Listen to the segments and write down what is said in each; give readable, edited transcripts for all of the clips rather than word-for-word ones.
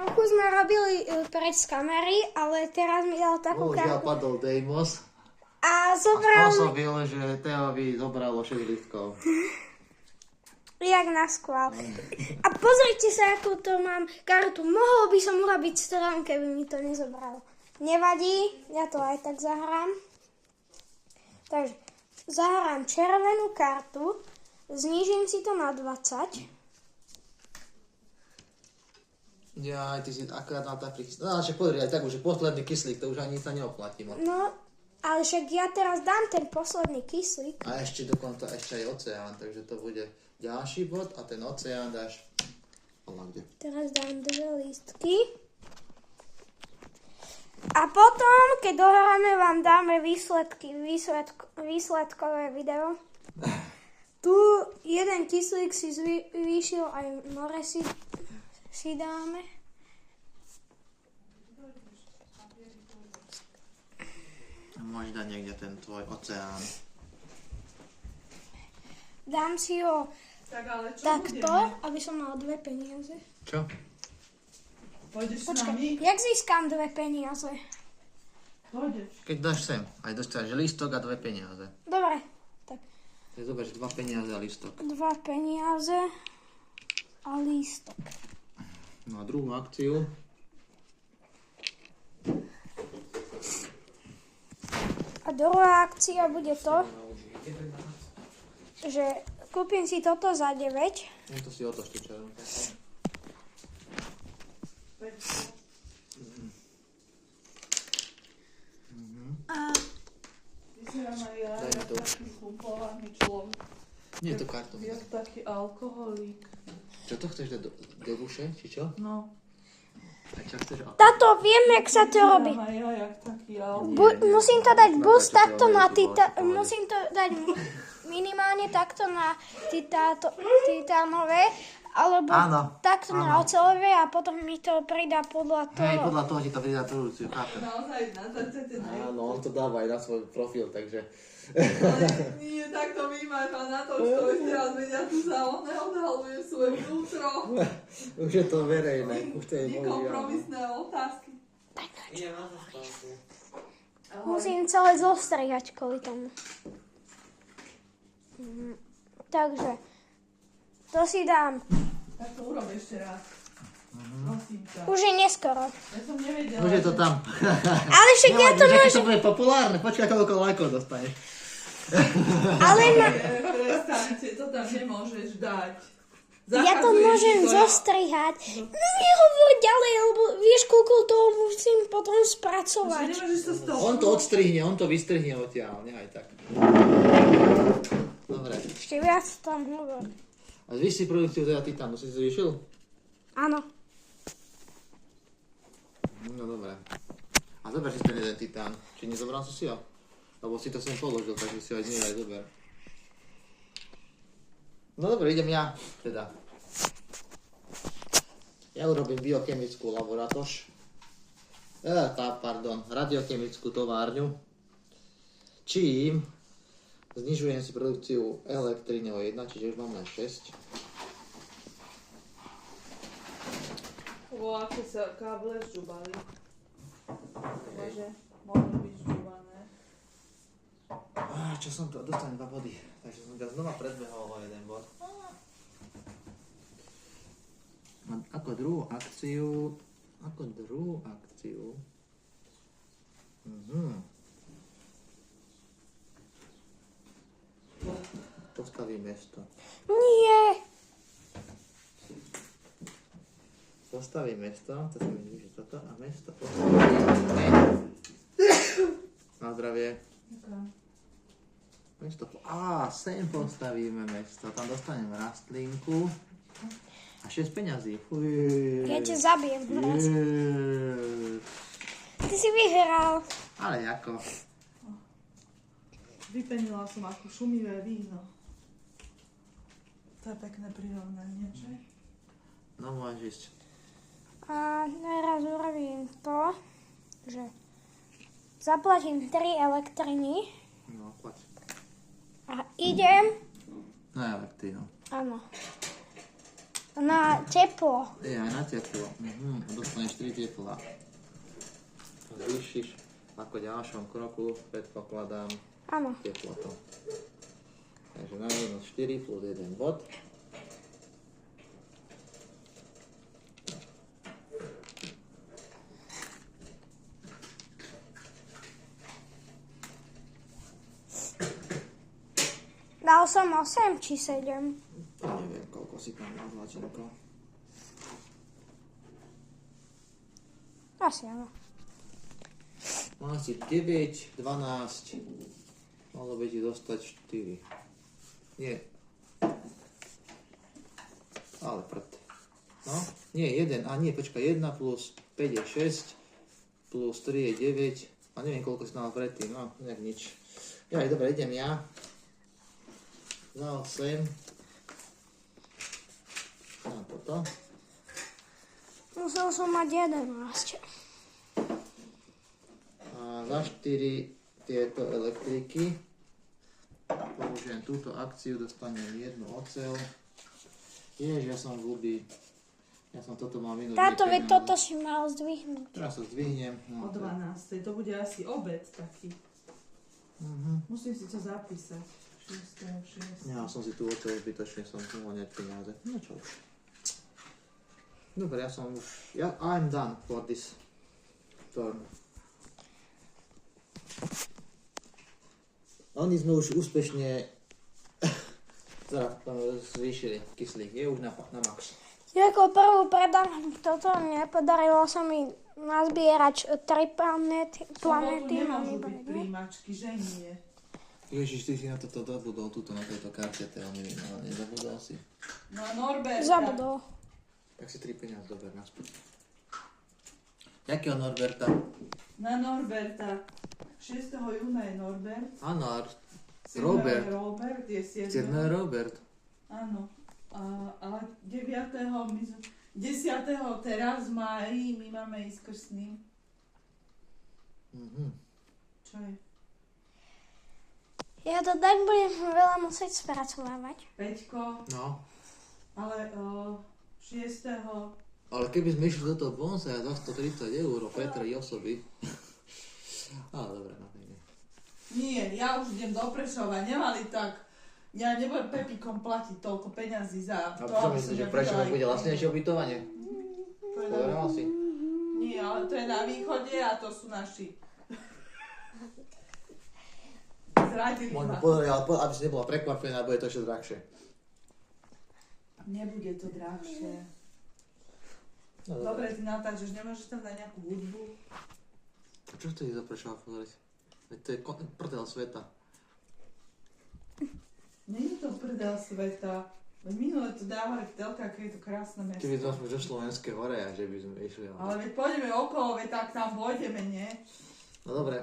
Chvíľku sme robili preč z kamery, ale teraz mi dal takú Bohužiaľ kartu. padol Deimos A a zobral mi, spôsobil, že Teovi zobralo 6 lístkov. jak na skvál. A pozrite sa, akú to mám kartu. Mohla byť strom, keby mi to nezobral. Nevadí, ja to aj tak zahrám. Takže zahrám červenú kartu, znížim si to na 20. Ja, ty si akorát na tak prichystal. No, však pozri, aj tak už je posledný kyslík, to už ani sa neoplatí. No, ale však ja teraz dám ten posledný kyslík. A ešte dokonca ešte aj oceán, takže to bude ďalší bod a ten oceán dáš... kde? Teraz dám 2 lístky. A potom, keď dohráme, vám dáme výsledkové video. Tu jeden kyslík si zvýšil, aj more si dáme. Môžeš dať niekde ten tvoj oceán. Dám si ho Tak ale čo takto, budeme? aby som mal 2 peniaze. Čo? Pôjdeš s Počkaj, nami? jak získam 2 peniaze? Pôjdeš. Keď dáš sem, aj dostaneš lístok a 2 peniaze. Dobre, tak Tak zoberieš 2 peniaze a lístok. 2 peniaze a lístok. No a druhú akciu. A druhá akcia bude to, že kúpim si toto za 9. No to si otoč tú červenú. A Vyzerám aj ja, Daj mi jak to. taký slumpovaný človek. Nie je to karton. Jak taký alkoholík. Čo to chceš dať do duše, či čo? No. A čo chceš? táto viem, jak sa to robí. Vyzerám aj ja, jak taký alkoholík. Musím to dať bus Natáčate takto ho, na je to bolo. musím to dať minimálne takto na titánové, alebo Áno, takto na áno. oceľové a potom mi to pridá podľa Hej, toho. podľa toho ti to pridá produkciu, chápem. Naozaj natáčate na Áno, on to dáva aj na svoj profil, takže... Ale nie, takto vymáš a na to stojíš teraz, veď ja tu za odhalujem svoje vnútro. Už je to verejné, už to je Nekompromisné otázky. Musím celé zostrihať kvôli tomu. Takže, to si dám. Tak to urob ešte raz. Prosím ťa. Už je neskoro. Ja som nevedela. Už je to tam. Ale však ja to Nevadí, že keď môžem, to bude populárne, počkaj, koľko lajkov dostaneš. ale Prestaňte, to tam nemôžeš dať. ja to Zakazuješ môžem mi to. zostrihať. Nehovor ďalej, lebo vieš, koľko toho musím potom Že spracovať. nemôžeš to z toho. On to odstrihne, on to vystrihne odtiaľ, nehaj tak. Dobre. Ešte viac tam hovor. A zvýš si produkciu teda titánu, si zvýšil? Áno. No dobre. A zober si ten jeden titán. Či nezobral si ho? Lebo si to sem položil, takže si ho aj z nej aj zober. No dobre, idem ja. Teda. Ja urobím biochemickú laboratoř. Radiochemickú továrňu. Čím znižujem si produkciu elektriny o 1, čiže už mám len 6. Aké sa káble žubali. Takže môžu byť žubané. Čo som to? Dostanem 2 body. Takže som ťa znova predbehol o 1 bod. Ako druhú akciu... Postavím mesto. Nie. Postavím mesto, to sa mi zvýši toto a mesto postavím. Na zdravie. Mesto sem postavíme mesto, tam dostaneme rastlinku a 6 peňazí. Ja ťa zabijem raz. Ty si vyhral. Ale ako? Vypenila som ako šumivé víno. To je pekné prirovnanie, že? No môžeš ísť. A teraz urobím to, že zaplatím 3 elektriny No, plač. a idem, Na elektrínu. áno, Na teplo. Je aj na teplo. Dostaneš 3 teplá. Zvýšiš ako ďalšom kroku, predpokladám, Áno. teplotu. Takže na minus 4 plus 1 bod. Dal som 8 či 7. Neviem, koľko si tam mal zlačenko. Asi áno. Mal si 9, 12. Malo by ti dostať 4. Nie. Ale prd. No, nie, 1. A nie, počkaj, 1 plus 5 je 6. Plus 3 je 9. A neviem, koľko si mal predtým. No, nejak nič. Ja, dobre, idem ja. Za 8. A toto. Musel som mať 11. A za 4 tieto elektriky použijem túto akciu, dostanem jednu oceľ. Ja som blbý. Ja som toto mal minúť. Táto, veď toto si mal zdvihnúť. Teraz sa zdvihnem. O 12. To bude asi obed taký. Musím si to zapísať. 6. Ja som si tu oceľ zbytočne, som tu mal nejaké peniaze. No čo už. Dobre, ja som už... I'm done for this turn. Oni sme už úspešne zvýšili kyslík. Je už na max. Ako prvú predám toto, nepodarilo sa mi nazbierať 3 planéty. Sobotu nemôžu byť príjmačky, že nie? Ježiš, ty si na toto zabudol, tuto na tejto karte, neviem, ale nezabudol si. No a Norberta. Zabudol. Tak si 3 peniaz dober naspäť. Jakého Norberta? Na Norberta. 6. júna je Norbert. Áno, 7. Robert. Robert je 7. 7. Robert. Áno. A 9. 10. teraz v máji my máme ísť krstným. Čo je? Ja to tak budem veľa musieť spracovávať. Peťko, No. ale 6. Ale keby sme išli do toho bonsaja za 130 € pre 3 osoby. Ale dobre, no nie. Nie, ja už idem do Prešova, nemali tak. Ja nebudem Pepikom platiť toľko peňazí za A to, čo myslíš, že prečo bude lacnejšie ubytovanie? Povedal si. Nie, ale to je na východe a to sú naši. Zradili Možno ma. pozrieť, ale aby si nebola prekvapená, bude to ešte drahšie. Nebude to drahšie. No, Dobre, ty natáčaš, nemôžeš tam dať nejakú hudbu? Čo to je za Prešov pozrieť? Veď to je prdel sveta. Nie je to prdel sveta. Minule to dávali v telke, aké je to krásne mesto. Keby sme do Slovenskej hore a že by sme išli. Ale veď pôjdeme okolo, veď tak tam pôjdeme, nie? No dobre.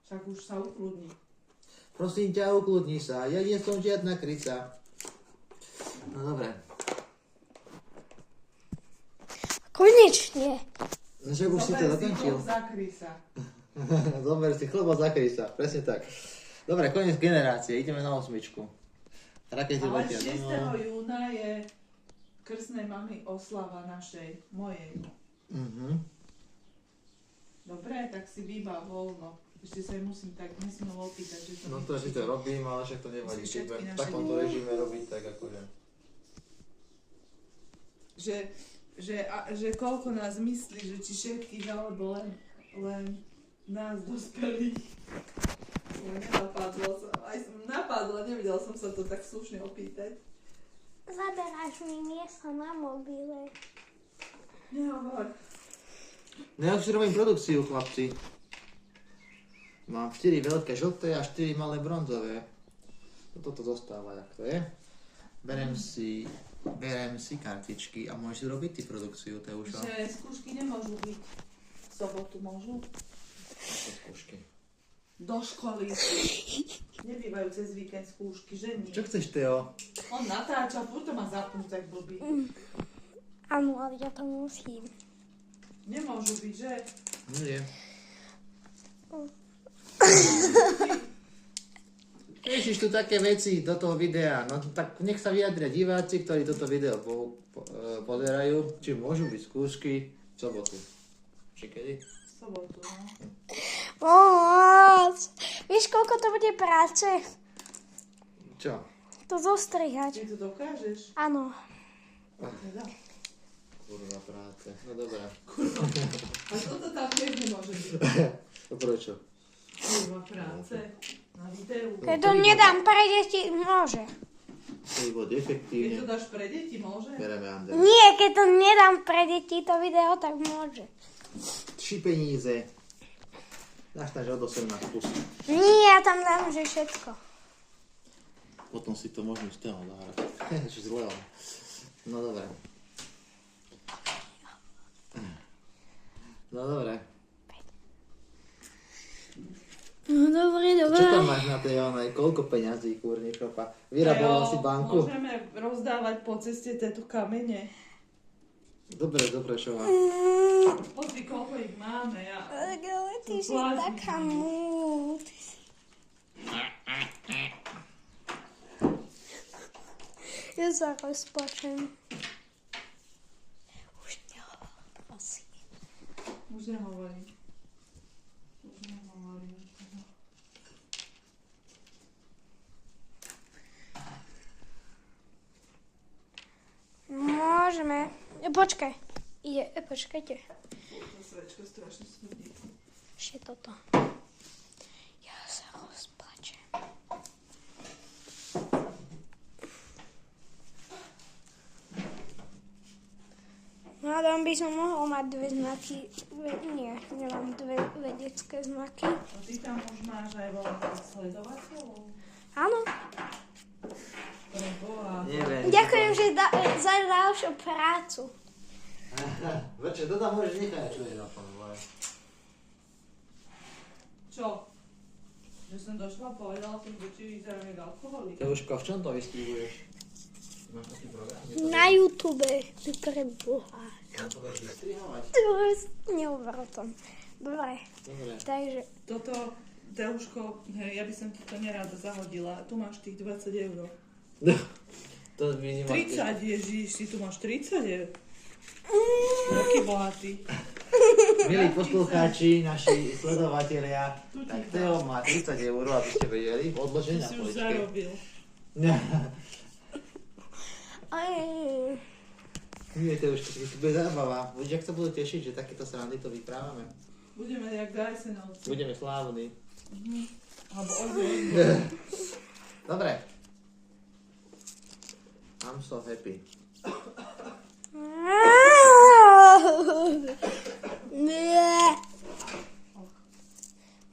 Však už sa ukludní. Prosím ťa, ukludni sa. Ja nie som žiadna kryca. No dobre. Konečne. No však už si to dokončil. Zakry sa. Zober si chleba, zakry sa. Presne tak. Dobre, koniec generácie. Ideme na 8. Rakety Ale letia. 6. júna je krstnej mamy oslava našej, mojej. Dobre, tak si vybav voľno. Ešte sa jej musím tak nesmielo opýtať, že to No to si to robím, ale však to nevadí. Musí Keď všetky budem v naše takomto režime robiť, tak akože... Že koľko nás myslí, že či všetkých, alebo len nás dospelých. Ja nenapadlo som, aj som napadla, nevedela som sa to tak slušne opýtať. Zaberáš mi miesto na mobile. Nehovor. No ja už si robím produkciu, chlapci. Mám 4 veľké žlté a 4 malé bronzové. Toto zostáva, jak to je. Berem si kartičky a môžeš si robiť ty produkciu, Teušo. Že skúšky nemôžu byť. V sobotu môžu. Ako skúšky. Do školy. Nebývajú cez víkend skúšky, že nie? Čo chceš, Teo? On natáča, furt to má zapnúť, tak blbý. Áno, ale ja to musím. Nemôžu byť, že? Nie. Riešiš tu také veci do toho videa, no tak nech sa vyjadria diváci, ktorí toto video pozerajú, či môžu byť skúšky v sobotu. Či kedy? V sobotu, no. Moc. Vieš, koľko to bude práce? Čo? To zostrihať. Ty to dokážeš? Áno. Teda. Kurva práce. No dobré. A toto tam tiež nemôže byť. To prečo? Kurva práce. Na videu. Keď to nedám pre deti, môže. To by bolo Keď to efektívne. dáš pre deti, môže? Bereme Ander. Nie, keď to nedám pre deti to video, tak môže. 3 peníze. Dáš tam, že od 18 plus. Nie, ja tam dám, že všetko. Potom si to môžeme z toho zahrať. Že zle. No dobré. No dobré. No dobre, Čo tam máš na tej onej? Koľko peňazí, kurník ropa? Vyraboval si banku? Môžeme rozdávať po ceste tieto kamene. Dobre, čo má? Pozri, koľko ich máme. Ale ty si Blázni. taká múd. Ja sa rozplačem. Už nehovor, prosím. Už nehovorím. Môžeme. Počkaj. Počkajte. Tá svečka strašne smrdí. Ešte toto. Ja sa rozplačem. Hádam by som mohol mať dve znaky. Nie, nemám dve vedecké znaky. A ty tam už máš aj veľa sledovateľov? Áno. Preboha. Neviem. Ďakujem, že za ďalšiu prácu. Vrče, to tam môžeš nechať, čo je na tom dvore. Čo? Že som došla a povedala som, že či vyzerám jak alkoholik. Teuško, v čom to vystrihuješ? Máš taký program? Na YouTube. Pre Boha. No to budeš vystrihovať? Nehovor o tom. Dobre, Dobre. takže... Toto, Teuško, hej, ja by som ti to nerada zahodila. Tu máš tých 20 eur. To minimálne. 30, Ježiš, ty tu máš 30 eur. Taký bohatý. Milí poslucháči, naši sledovatelia, tak Teo má 30 eur, aby ste vedeli, odložené Ty na si už poličke. zarobil. Aj, Nie, Teuško, to bude zábava. Budeš, ak sa budú tešiť, že takéto srandy to vyprávame. Budeme jak Dysonovci. Budeme slávni. Alebo Ozzy. Dobre. I'm so happy. Nie.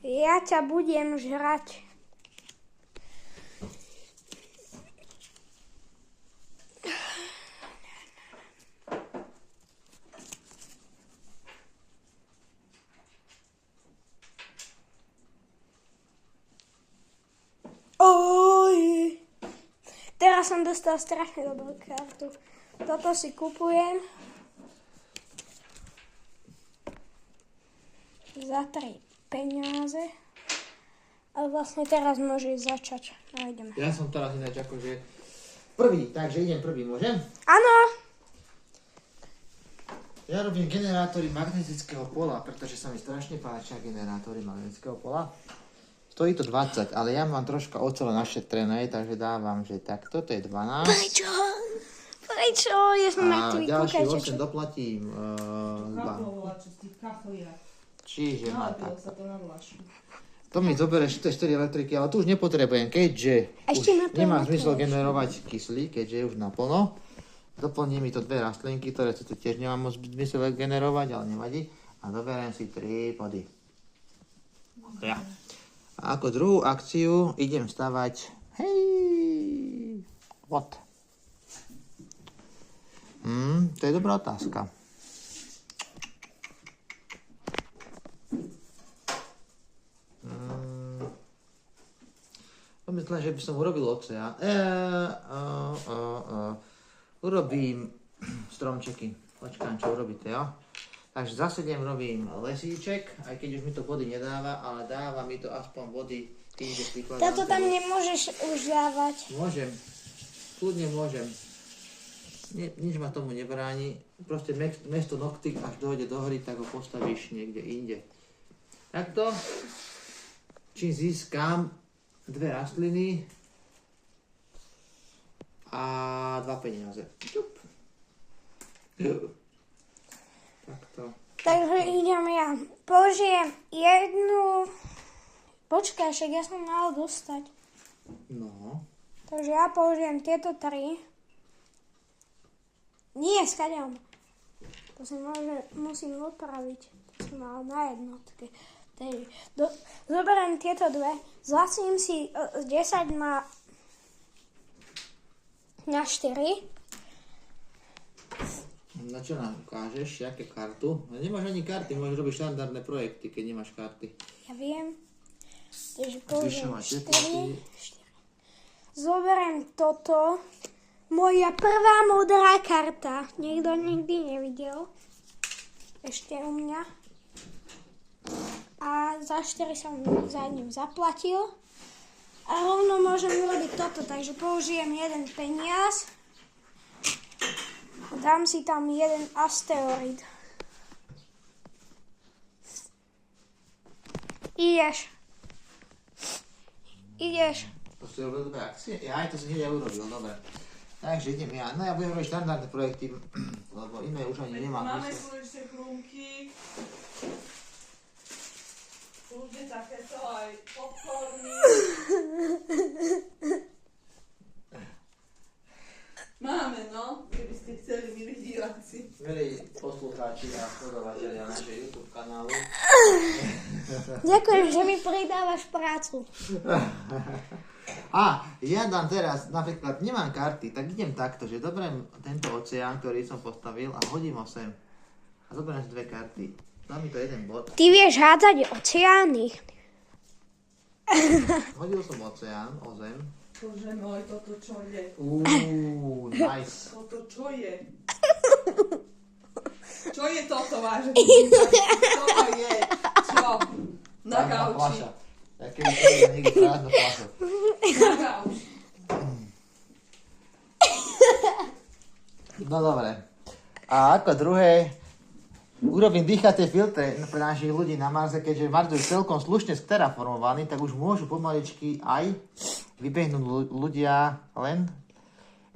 Ja ťa budem žrať. Oj. Teraz som dostal strašne dobrú kartu. Toto si kupujem za 3 peniaze. Ale vlastne teraz môžeš začať. No ideme. Ja som teraz ináč akože prvý, takže idem prvý, môžem? Áno. Ja robím generátory magnetického pola, pretože sa mi strašne páčia generátory magnetického pola. Stojí to 20, ale ja mám troška ocele našetrené, takže dávam, že tak, toto je 12. Prečo? Prečo? Ja som A mŕtvý. ďalší Kúkajte, 8 čo... doplatím 2. Kachlovala, čo z tých kachliak. Čiže mám Nalepilo tak. sa to na vlašku. To mi zoberieš 4 elektriky, ale tu už nepotrebujem, keďže Ešte už na to nemá na to zmysel ešte. generovať kyslík, keďže je už naplno. Doplní mi to 2 rastlinky, ktoré tu tiež nemám moc zmysel generovať, ale nevadí. A doberiem si 3 body. Ja. A ako druhú akciu idem stavať, hej, what? To je dobrá otázka. Pomyslím, že by som urobil oceán. Urobím stromčeky. Počkám, čo urobíte, jo? Takže zase robím lesíček, aj keď už mi to vody nedáva, ale dáva mi to aspoň vody inde prikladám. Táto tam nemôžeš už dávať. Môžem. Kľudne môžem. Nič ma tomu nebráni. Proste mesto noktik, až dojde do hry, tak ho postavíš niekde inde. Takto. Čím získam 2 rastliny a 2 peniaze. Čup. Takto. Takže idem ja. Použijem jednu... Počkaj, však ja som mal dostať. No. Takže ja použijem tieto 3. Nie, skadiam. To si musím opraviť. To som mal na jednotke. Zoberiem tieto 2. Zlacím si 10 na 4. Na čo nám ukážeš? Jaké kartu? No nemáš ani karty, môžeš robiť štandardné projekty, keď nemáš karty. Ja viem. Takže použijem Zvyšovať 4. Zoberiem toto. Moja prvá modrá karta. Niekto nikdy nevidel. Ešte u mňa. A za 4 som za ním zaplatil. A rovno môžem urobiť toto. Takže použijem jeden peniaz. Dám si tam jeden asteroid. Ideš. To si robil dobré akcie? Ja aj to si hneď urobil, dobre. Takže idem ja. No ja budem robiť štandardné projekty, lebo iné už ani nemám. Máme tu ešte chrúmky. Kľudne takéto aj popcorny. Máme, no, keby ste chceli, milí diváci. Milí poslucháči a sledovateľia našej YouTube kanálu. Ďakujem, že mi pridávaš prácu. A ja dám teraz, napríklad nemám karty, tak idem takto, že zoberiem tento oceán, ktorý som postavil a hodím ho sem. A zoberiem si 2 karty. Dá mi to jeden bod. Ty vieš hádzať oceány. Hodil som oceán o zem. Bože môj, toto čo je? Nice. Toto čo je? Čo je toto, vážený diváci? Čo je? Čo? Na gauči. Fľaša. Ja keby som videl niekde prázdnu fľašu. Na gauči. No dobre. A ako druhé, urobím dýchacie filtre pre našich ľudí na Marse, keďže Mars je celkom slušne terraformovaný, tak už môžu pomaličky aj vybehnúť ľudia len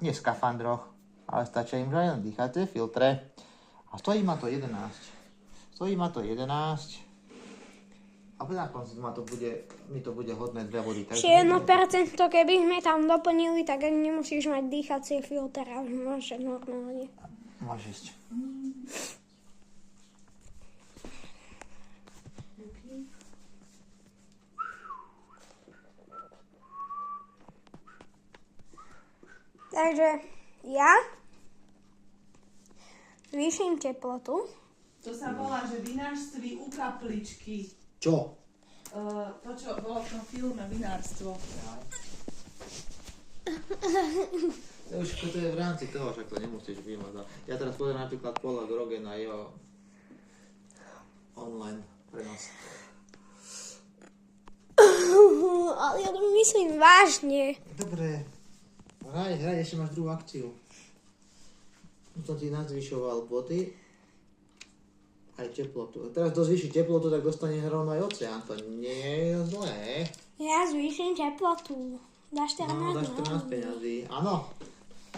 nie v skafandroch, ale stačia im len dýchacie filtre. A stojí ma to 11. A na konci mi to bude hodné 2 body. Ešte 1%, keby sme tam doplnili, tak ani nemusíš mať dýchacie filtre, a už môžeš normálne. Môžeš ísť. Takže ja zvýšim teplotu. To sa volá, že vinárství u kapličky. Čo? To, čo bolo v tom filme Vinárstvo. To je v rámci toho, však to nemusíš vymazať. Ja teraz pozriem napríklad Paula Grogen na jeho online prenos. Ale ja to myslím vážne. Dobre. Hraj, ešte máš druhú akciu. Som ti nazvyšoval body. Aj teplotu. A teraz zvýši teplotu, tak dostane rovno aj oceán. To nie je zlé. Ja zvýšim teplotu. Dáš 14 No, dáš 14 peňazí. Áno.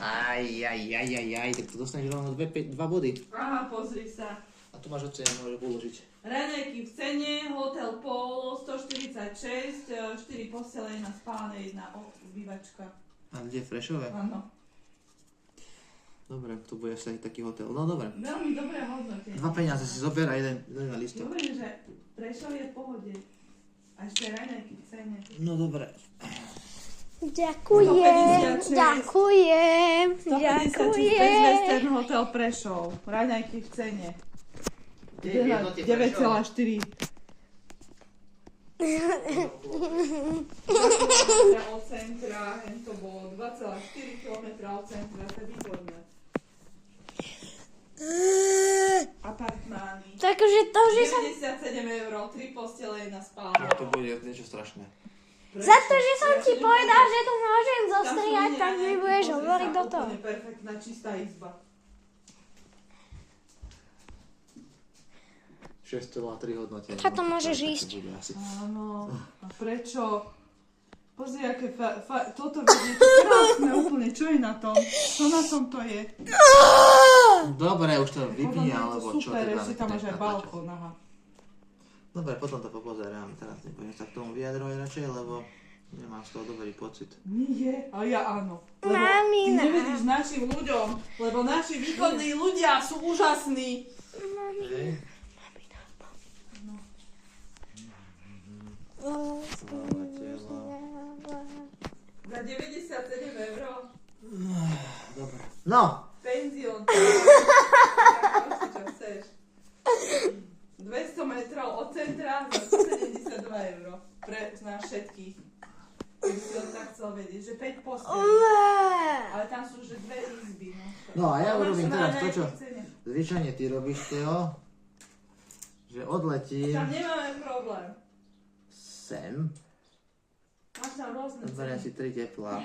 Aj, tak to dostaneš rovno 2 body. Aha, pozri sa. A tu máš oceán, môžeš uložiť. Raňajky v cene, hotel Polo 146, 4 postele, 1 spálne, 1 obývačka. A kde je Frešové? Áno. Dobre, tu bude asi taký hotel. No dobre. Veľmi dobré hodnotenie. 2 peniaze si zober a jeden na listok. Dobre, že Prešov je v pohode. A ešte raňajky v cene. No dobre. Ďakujem. 156. Ďakujem. 156 bez Western Hotel Prešov. Raňajky v cene. 9,4. 2 km od centra, to bolo 2,4 km od centra, to je výborné. Apartmány. Takže to, že som... 97 €, 3 postele, 1 spálna. To bude niečo strašné. Za to, že som ti povedal, že to môžem zostriať, tak mi budeš hovoriť do toho. Úplne perfektná, čistá izba. 6,3 hodnotenie. A to No, môžeš také ísť. bude asi. Áno, a prečo? Pozri, aké toto vidie, to krásne úplne, čo je na tom? Čo na tom to je? Dobre, už to Podľa vypni, mňa je to alebo čo super, teda. ešte tam máš aj balkón, aha. Dobre, potom to popozerám, teraz nebudem sa k tomu vyjadrovať radšej, lebo nemám z toho dobrý pocit. Nie, a ja áno. Lebo Mamina. ty nevedíš našim ľuďom, lebo naši východní ľudia sú úžasní. Hej. Sláva tela. Za 97 €. Dobre. No, Penzión. Čo chceš. 200 metrov od centra za 172 € pre nás všetkých. Keby si on tak chcel vedieť, že 5 postelí. Ale tam sú že 2 izby. No a ja To máš urobím na teraz to, čo najnižšej cene. zvyčajne ty robíš, Teo, že odletím Tam nemáme problém. sem, Máš tam rôzne zoberiem ceny. si 3 teplá.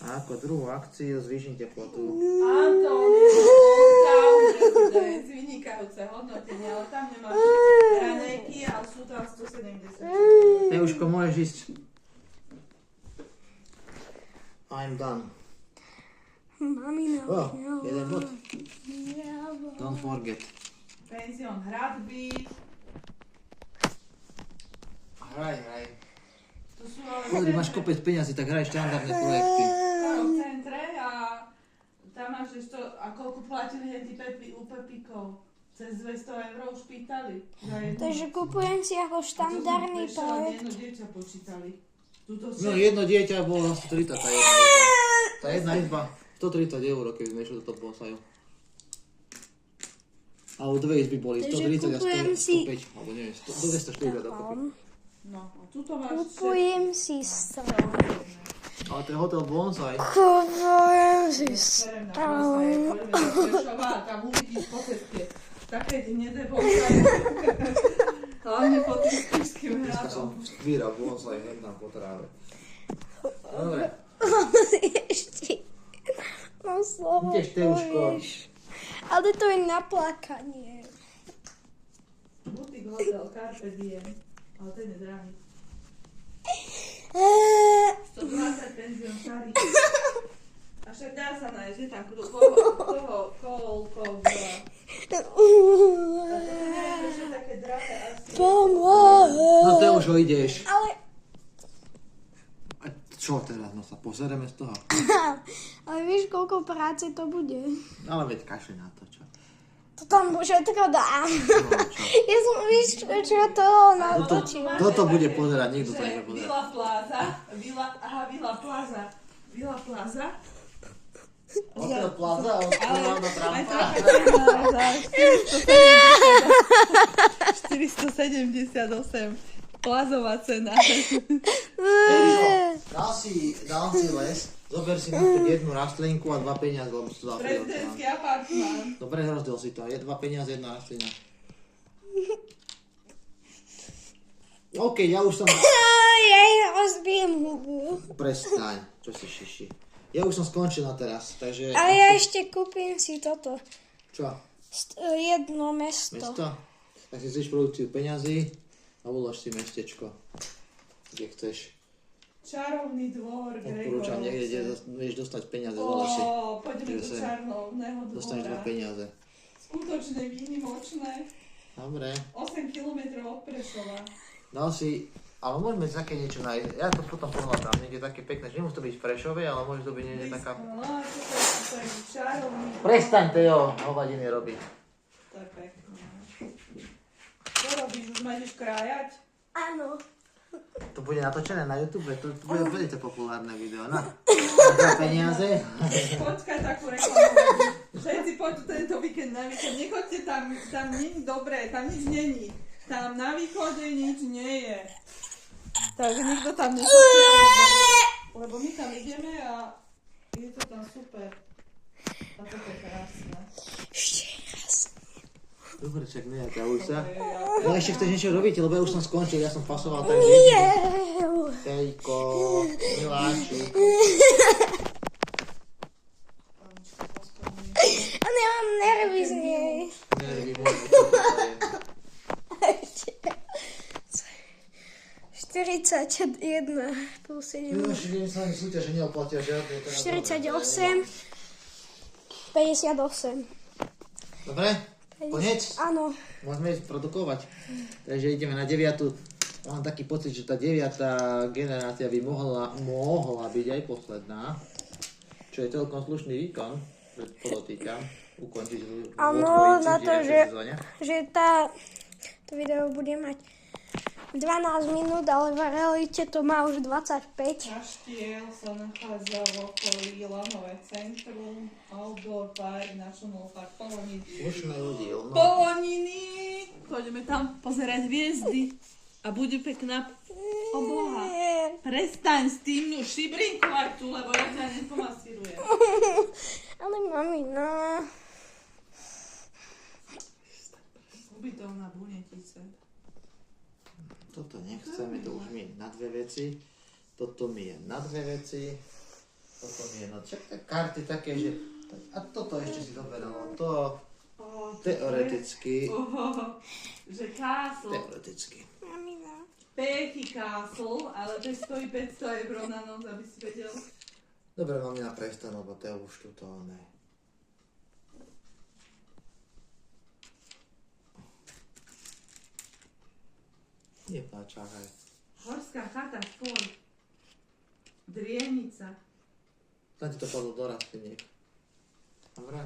A ako druhú akciu zvýšim teplotu. Anton, residence, vynikajúce hodnotenie, ale tam nemáš ranejky, ale sú tam 170. Teuško, môžeš ísť. I'm done. Mamina. Oh, jeden bod. Don't forget. Penzión Hradby, Hraj. to sú ale Pozri, máš kopec peňazí, tak hraj štandardné projekty. v centre a tam máš ešte, a koľko platili hneď u Pepíkov? Cez 200 € už pýtali. Za jednu. Takže kupujem si ako štandardný A to sme projekt. jedno dieťa počítali. Tuto No jedno dieťa bolo 130, tá jedna izba. Tá jedna izba, 130 €, keby sme išli do toho Bonsaju. Alebo dve izby boli, Takže 130 a kupujem si- 105, alebo neviem, 240 dokopy. No, a tuto máš Kupujem si strom. Ale to je hotel Bonsai. Kupujem si Serem na strom. Bonsai, poďme do Prešova a tam uvidíš po ceste. Také hnedé Bonsai. Hlavne po tým spišským Dneska som hradom. zbíral Bonsai hneď po tráve. Dobre, Ešte. No slovo ideš Teuško. povieš. Ale to je na plakanie. Butik hotel Carpe Diem. Ale ten je drahý. 120 penzión Šarík. A však dá sa nájsť, že tam koľko veľa. A to neviem, prečo je také drahé asi. Pomož. No Teušo, ideš. Ale, A čo teraz, no sa pozerieme z toho. ale vieš, koľko práce to bude? Ale veď kašli na to, čo. To tam všetko dám. No, čo. Ja som, víš, čo to natočila. Toto bude pozerať, nikto to Že nebude pozerať. Villa Plaza, Villa Plaza. Hotel Plaza, on mám na Aj trampa. za 478 plazová cena. Dal si les, zober si na tú jednu rastlinku a 2 peniaze, lebo si to dal Prezidentský apartmán. Dobre, rozdiel si to. Je 2 peniaze, 1 rastlina. OK, ja už som... Ja rozbijem hubu. Prestaň, čo si šiši. Ja už som skončil na teraz, takže... Ale ja ešte kúpim si toto. Čo? Jedno mesto. Mesto? Tak si chceš produkciu peňazí a ulož si mestečko. Kde chceš. Čarovný dvor Odporúčam niekde, kde Gregorovce. vieš dostať peniaze z Valaši. Poďme do čarovného Dostaneš 2 dvora. peniaze. Skutočne výnimočné. Dobre. 8 km od Prešova. Dal si... Ale môžeme si také niečo nájsť. Ja to potom pohľadám. Niekde také pekné, že nemusí to byť v Prešove, ale môže to byť niekde taká... No, to je čarovný dvor. Prestaň, Teo, hovadiny robiť. To je pekné. Čo robíš? Už ma ideš krájať? Áno. To bude natočené na YouTube, to bude veľmi populárne video. Na peniaze. Počkaj takú reklamu. Všetci poďte tento víkend na víkend. Nechoďte tam, tam nie je dobré, tam nič není. Tam na východe nič nie je. Takže nikto tam nechoďte, lebo my tam ideme a je to tam super. A to je krásne. Ešte raz. Dobre, čak neťahuj sa. Ja ešte chceš niečo robiť, lebo ja už som skončil, ja som pasoval tak Nie. Tejko, miláčik. A nemám nervy z nej. Nervy môžu, čo to je. 41 plus 7. Už sa ani súťaže neoplatia žiadne. 48. 58. Dobre? Konec? Áno. Môžeme ísť produkovať. Takže ideme na 9. Mám taký pocit, že tá 9. generácia by mohla byť aj posledná. Čo je celkom slušný výkon, podotýkam. Ukončiť Áno, na to, že to video bude mať 12 minút, ale v realite to má už 25. Kaštiel sa nachádza v okolí Lanové centrum, Outdoor Park, National Park, Poloniny. Slušný ľudí, no. Poloniny! Pôjdeme tam pozerať hviezdy a bude pekná obloha. Prestaň s tým šibrinkovať tu, lebo ja ťa nepomasírujem. Ale mami, no. Ubytovná Bunetice. Toto nechceme, to už mi je na dve veci. Toto mi je na dve veci. Toto mi je na... Však karty také, že... A toto ešte si doberalo. To teoreticky. Že Castle. Teoreticky. Mami, no. Peký Castle, ale to stojí 500 eur na noc, aby si vedel. Dobre, mám na prestan, lebo to už tuto ne. Nepáčakaj. Horská chata, skôr. Drienica. Tam ti to padlo do rastliniek. Dobre.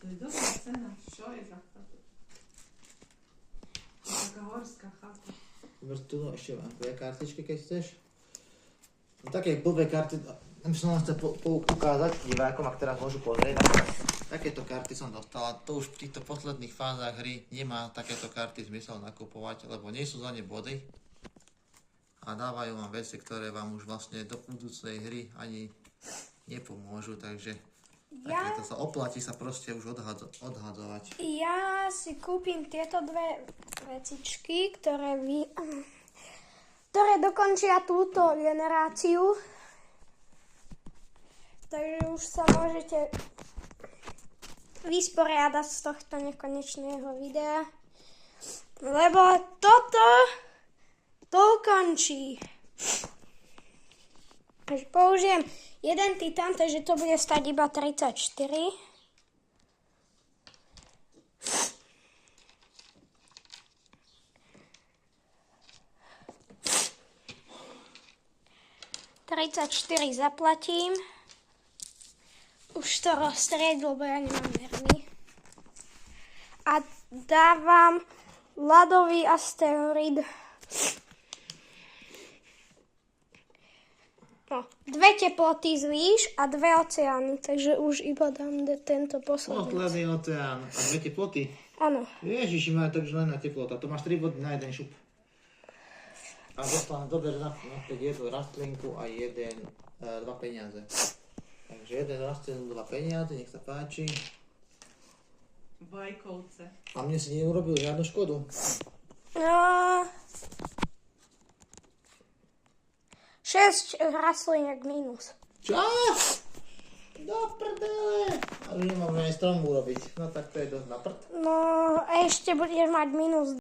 To je dobrá cena. Čo je za chata? Taká horská chata. Dobre, tu ešte mám dve kartičky, keď chceš. No také blbé karty, som vám chcel ukázať divákom, ak teraz môžu pozrieť. Takéto karty som dostala, to už v týchto posledných fázach hry nemá takéto karty zmysel nakupovať, lebo nie sú za ne body a dávajú vám veci, ktoré vám už vlastne do budúcej hry ani nepomôžu, takže takéto sa oplatí sa proste už odhadzovať. Ja si kúpim tieto dve vecičky, ktoré dokončia túto generáciu. Takže už sa môžete vysporiadať z tohto nekonečného videa. Lebo toto končí. Takže použijem jeden titán, takže to bude stať iba 34. Zaplatím. Už to rozstriedil, lebo ja nemám nervy. A dávam ľadový asteroid. No, dve teploty zvýš a dve oceány, takže už iba dám tento posledný. Posledný oceán a dve teploty. Áno. Ježiši, má takže len na teplota, to máš 3 body na jeden šup. A dostaneš dober naspäť jednu rastlinku a dva peniaze. Takže jeden rastlinu, dva peniaze, nech sa páči. Vajkovce. A mne si neurobil žiadnu škodu. No, 6 rastliniek minus. Čo? Do prdele. Ale nemám aj strom urobiť. No tak to je dosť na prd. No, ešte budeš mať minus